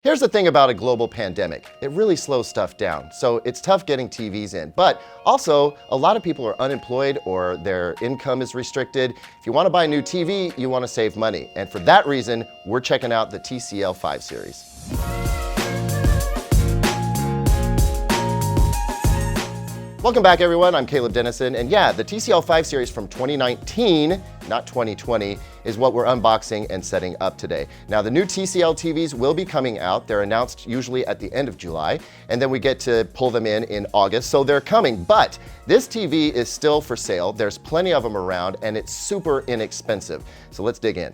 Here's the thing about a global pandemic. It really slows stuff down. So it's tough getting TVs in, but also a lot of people are unemployed or their income is restricted. If you want to buy a new TV, you want to save money. And for that reason, we're checking out the TCL 5 series. Welcome back, everyone. I'm Caleb Dennison, and yeah, the TCL 5 series from 2019, not 2020, is what we're unboxing and setting up today. Now, the new TCL TVs will be coming out. They're announced usually at the end of July, and then we get to pull them in August, so they're coming. But this TV is still for sale. There's plenty of them around, and it's super inexpensive. So let's dig in.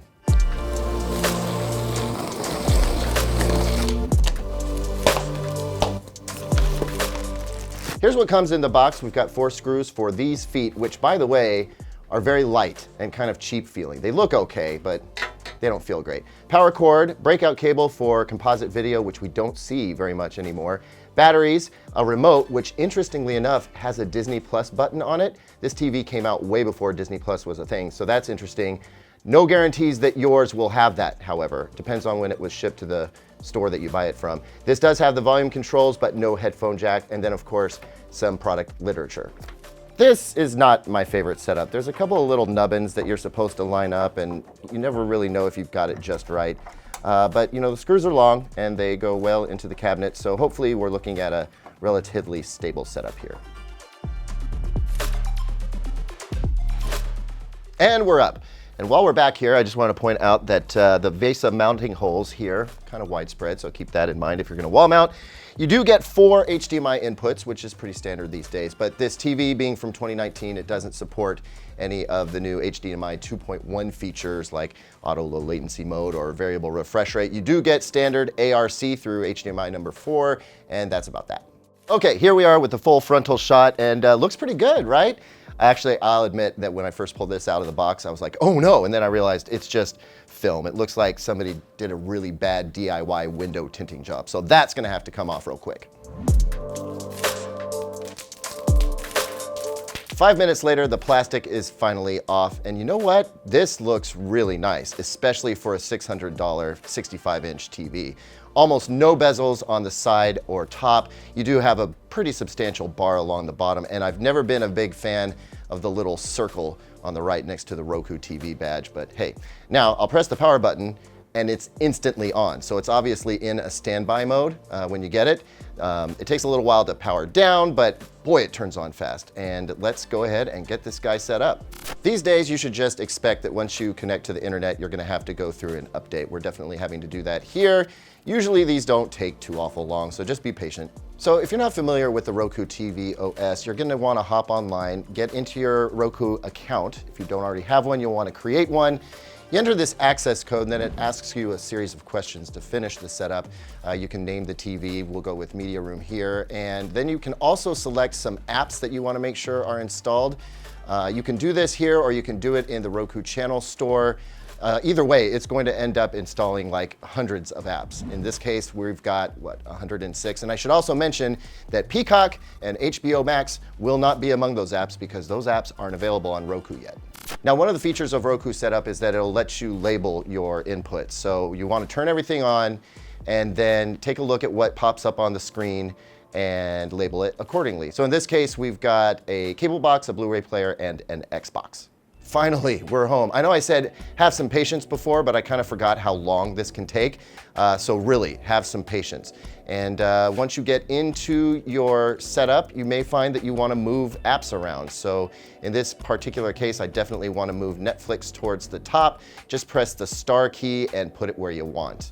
Here's what comes in the box. We've got 4 screws for these feet, which, by the way, are very light and kind of cheap feeling. They look okay, but they don't feel great. Power cord, breakout cable for composite video, which we don't see very much anymore. Batteries, a remote, which interestingly enough has a Disney Plus button on it. This TV came out way before Disney Plus was a thing, so that's interesting. No guarantees that yours will have that, however. Depends on when it was shipped to the store that you buy it from. This does have the volume controls, but no headphone jack, and then of course, some product literature. This is not my favorite setup. There's a couple of little nubbins that you're supposed to line up, and you never really know if you've got it just right. But you know, the screws are long and they go well into the cabinet, so hopefully we're looking at a relatively stable setup here. And we're up. And while we're back here, I just want to point out that the VESA mounting holes here, kind of widespread, so keep that in mind if you're going to wall mount. You do get 4 HDMI inputs, which is pretty standard these days, but this TV being from 2019, it doesn't support any of the new HDMI 2.1 features like auto low latency mode or variable refresh rate. You do get standard ARC through HDMI number 4, and that's about that. Okay, here we are with the full frontal shot, and looks pretty good, right? Actually, I'll admit that when I first pulled this out of the box, I was like, oh no, and then I realized it's just film. It looks like somebody did a really bad DIY window tinting job. So that's gonna have to come off real quick. 5 minutes later, the plastic is finally off, and you know what? This looks really nice, especially for a $600 65-inch TV. Almost no bezels on the side or top. You do have a pretty substantial bar along the bottom, and I've never been a big fan of the little circle on the right next to the Roku TV badge, but hey. Now, I'll press the power button, and it's instantly on. So it's obviously in a standby mode when you get it. It takes a little while to power down, but boy, it turns on fast. And let's go ahead and get this guy set up. These days, you should just expect that once you connect to the internet, you're gonna have to go through an update. We're definitely having to do that here. Usually these don't take too awful long, so just be patient. So if you're not familiar with the Roku TV OS, you're gonna wanna hop online, get into your Roku account. If you don't already have one, you'll wanna create one. You enter this access code, and then it asks you a series of questions to finish the setup. You can name the TV, we'll go with media room here, and then you can also select some apps that you wanna make sure are installed. You can do this here, or you can do it in the Roku channel store. Either way, it's going to end up installing like hundreds of apps. In this case, we've got, 106. And I should also mention that Peacock and HBO Max will not be among those apps because those apps aren't available on Roku yet. Now, one of the features of Roku setup is that it'll let you label your inputs. So you want to turn everything on and then take a look at what pops up on the screen and label it accordingly. So in this case, we've got a cable box, a Blu-ray player, and an Xbox. Finally, we're home. I know I said have some patience before, but I kind of forgot how long this can take. So really, have some patience. And once you get into your setup, you may find that you want to move apps around. So in this particular case, I definitely want to move Netflix towards the top. Just press the star key and put it where you want.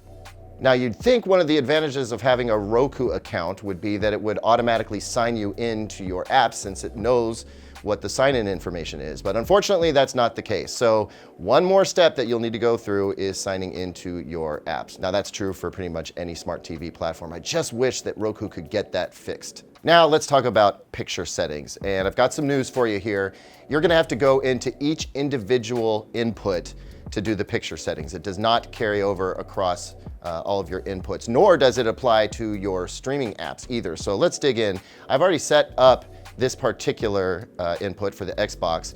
Now, you'd think one of the advantages of having a Roku account would be that it would automatically sign you into your app since it knows what the sign-in information is, but unfortunately that's not the case. So one more step that you'll need to go through is signing into your apps. Now that's true for pretty much any smart TV platform. I just wish that Roku could get that fixed. Now let's talk about picture settings, and I've got some news for you here. You're gonna have to go into each individual input to do the picture settings. It does not carry over across all of your inputs, nor does it apply to your streaming apps either. So let's dig in. I've already set up this particular input for the Xbox.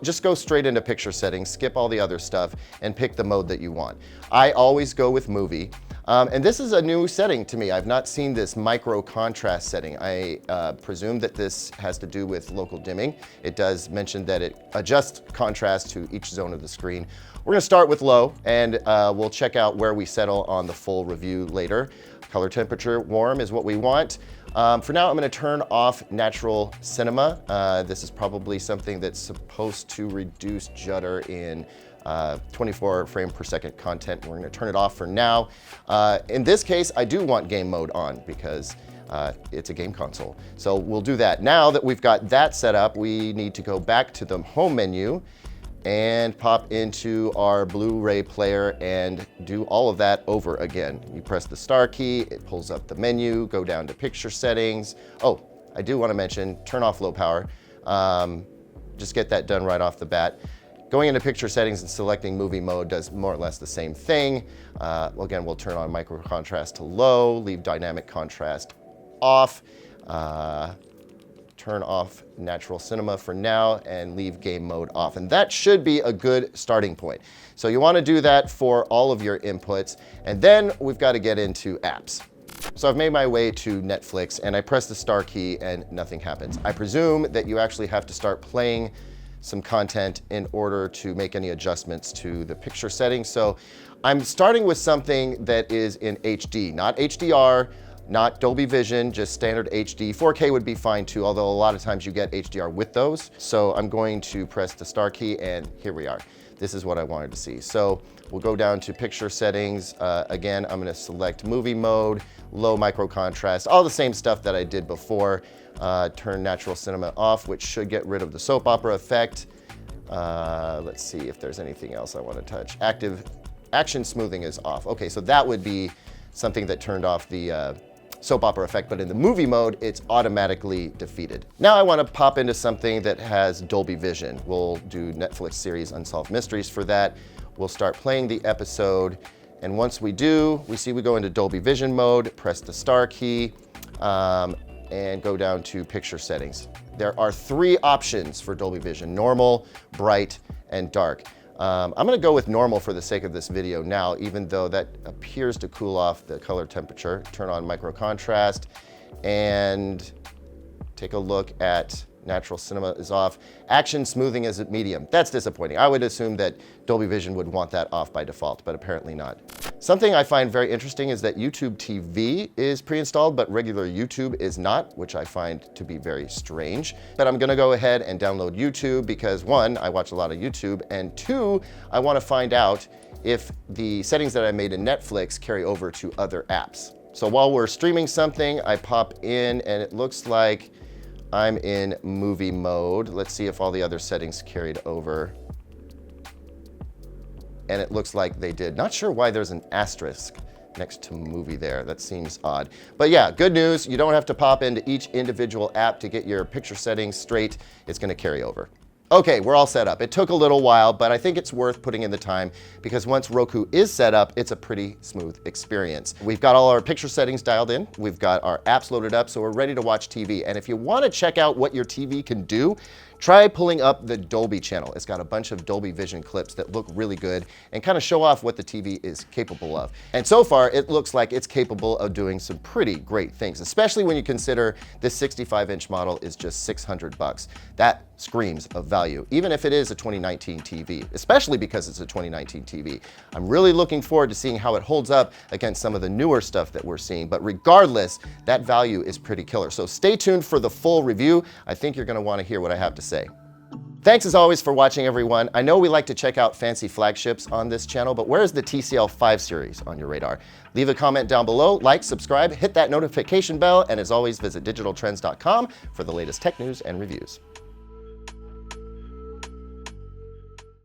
Just go straight into picture settings, skip all the other stuff, and pick the mode that you want. I always go with movie. And this is a new setting to me. I've not seen this micro contrast setting. I presume that this has to do with local dimming. It does mention that it adjusts contrast to each zone of the screen. We're gonna start with low, and we'll check out where we settle on the full review later. Color temperature, warm is what we want. For now, I'm gonna turn off natural cinema. This is probably something that's supposed to reduce judder in 24 frame per second content. We're gonna turn it off for now. In this case, I do want game mode on because it's a game console. So we'll do that. Now that we've got that set up, we need to go back to the home menu and pop into our Blu-ray player and do all of that over again. You press the star key, it pulls up the menu, go down to picture settings. Oh, I do want to mention, turn off low power. Just get that done right off the bat. Going into picture settings and selecting movie mode does more or less the same thing. Again, we'll turn on micro contrast to low, leave dynamic contrast off. Turn off natural cinema for now and leave game mode off. And that should be a good starting point. So you want to do that for all of your inputs. And then we've got to get into apps. So I've made my way to Netflix and I press the star key and nothing happens. I presume that you actually have to start playing some content in order to make any adjustments to the picture settings. So I'm starting with something that is in HD, not HDR, not Dolby Vision, just standard HD. 4K would be fine too, although a lot of times you get HDR with those. So I'm going to press the star key and here we are. This is what I wanted to see. So we'll go down to picture settings. Again, I'm gonna select movie mode, low micro contrast, all the same stuff that I did before. Turn natural cinema off, which should get rid of the soap opera effect. Let's see if there's anything else I wanna touch. Active action smoothing is off. Okay, so that would be something that turned off the soap opera effect, but in the movie mode, it's automatically defeated. Now I want to pop into something that has Dolby Vision. We'll do Netflix series Unsolved Mysteries for that. We'll start playing the episode, and once we do, we go into Dolby Vision mode, press the star key, and go down to picture settings. There are 3 options for Dolby Vision: normal, bright, and dark. I'm gonna go with normal for the sake of this video now, even though that appears to cool off the color temperature. Turn on micro contrast and take a look at natural cinema is off. Action smoothing is at medium. That's disappointing. I would assume that Dolby Vision would want that off by default, but apparently not. Something I find very interesting is that YouTube TV is pre-installed, but regular YouTube is not, which I find to be very strange. But I'm gonna go ahead and download YouTube because 1, I watch a lot of YouTube, and 2, I wanna find out if the settings that I made in Netflix carry over to other apps. So while we're streaming something, I pop in and it looks like I'm in movie mode. Let's see if all the other settings carried over. And it looks like they did. Not sure why there's an asterisk next to movie there. That seems odd. But yeah, good news. You don't have to pop into each individual app to get your picture settings straight. It's gonna carry over. Okay, we're all set up. It took a little while, but I think it's worth putting in the time because once Roku is set up, it's a pretty smooth experience. We've got all our picture settings dialed in. We've got our apps loaded up, so we're ready to watch TV. And if you want to check out what your TV can do, try pulling up the Dolby channel. It's got a bunch of Dolby Vision clips that look really good and kind of show off what the TV is capable of. And so far, it looks like it's capable of doing some pretty great things, especially when you consider this 65-inch model is just $600. That screams of value, even if it is a 2019 TV, especially because it's a 2019 TV. I'm really looking forward to seeing how it holds up against some of the newer stuff that we're seeing, but regardless, that value is pretty killer. So stay tuned for the full review. I think you're gonna wanna hear what I have to say. Thanks as always for watching, everyone. I know we like to check out fancy flagships on this channel, but where's the TCL 5 series on your radar? Leave a comment down below, like, subscribe, hit that notification bell, and as always, visit digitaltrends.com for the latest tech news and reviews.